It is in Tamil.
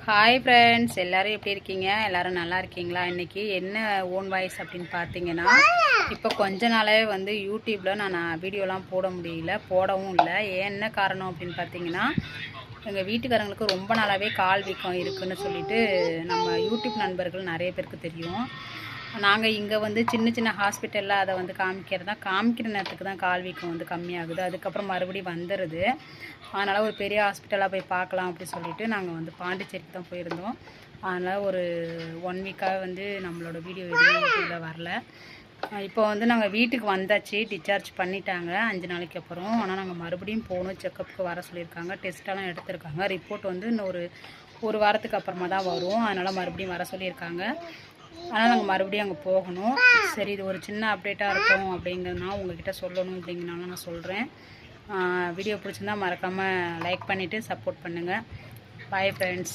ஹாய் ஃப்ரெண்ட்ஸ், எல்லோரும் எப்படி இருக்கீங்க? எல்லோரும் நல்லா இருக்கீங்களா? இன்றைக்கி என்ன ஓன் வாய்ஸ் அப்படின்னு பார்த்தீங்கன்னா, இப்போ கொஞ்ச நாளாகவே வந்து யூடியூப்பில் நான் வீடியோலாம் போட முடியல, போடவும் இல்லை. என்ன காரணம் அப்படின்னு பார்த்தீங்கன்னா, எங்கள் வீட்டுக்காரங்களுக்கு ரொம்ப நாளாகவே கால் வீக்கம் இருக்குதுன்னு சொல்லிட்டு நம்ம யூடியூப் நண்பர்கள் நிறைய பேருக்கு தெரியும். நாங்கள் இங்கே வந்து சின்ன சின்ன ஹாஸ்பிட்டலில் அதை வந்து காமிக்கிற நேரத்துக்கு தான் கால் வீக்கம் வந்து கம்மியாகுது. அதுக்கப்புறம் மறுபடியும் வந்துடுது. அதனால் ஒரு பெரிய ஹாஸ்பிட்டலாக போய் பார்க்கலாம் அப்படி சொல்லிட்டு நாங்கள் வந்து பாண்டிச்சேரிக்கு தான் போயிருந்தோம். அதனால் ஒரு 1 வீக்காக வந்து நம்மளோட வீடியோ எதுவுமே யூடியூப்பில் வரல. இப்போ வந்து நாங்கள் வீட்டுக்கு வந்தாச்சு, டிஸ்சார்ஜ் பண்ணிட்டாங்க 5 நாளைக்கு அப்புறம். ஆனால் நாங்கள் மறுபடியும் போகணும், செக்கப்புக்கு வர சொல்லியிருக்காங்க. டெஸ்ட்டெல்லாம் எடுத்திருக்காங்க. ரிப்போர்ட் வந்து இன்னும் ஒரு வாரத்துக்கு அப்புறமா தான் வரும். அதனால் மறுபடியும் வர சொல்லியிருக்காங்க. ஆனால் நாங்கள் மறுபடியும் அங்கே போகணும். சரி, இது ஒரு சின்ன அப்டேட்டாக இருக்கும் அப்படிங்கிறதுனால உங்கள்கிட்ட சொல்லணும் அப்படிங்கிறனால நான் சொல்கிறேன். வீடியோ பிடிச்சிருந்தால் மறக்காமல் லைக் பண்ணிவிட்டு சப்போர்ட் பண்ணுங்கள். Bye friends.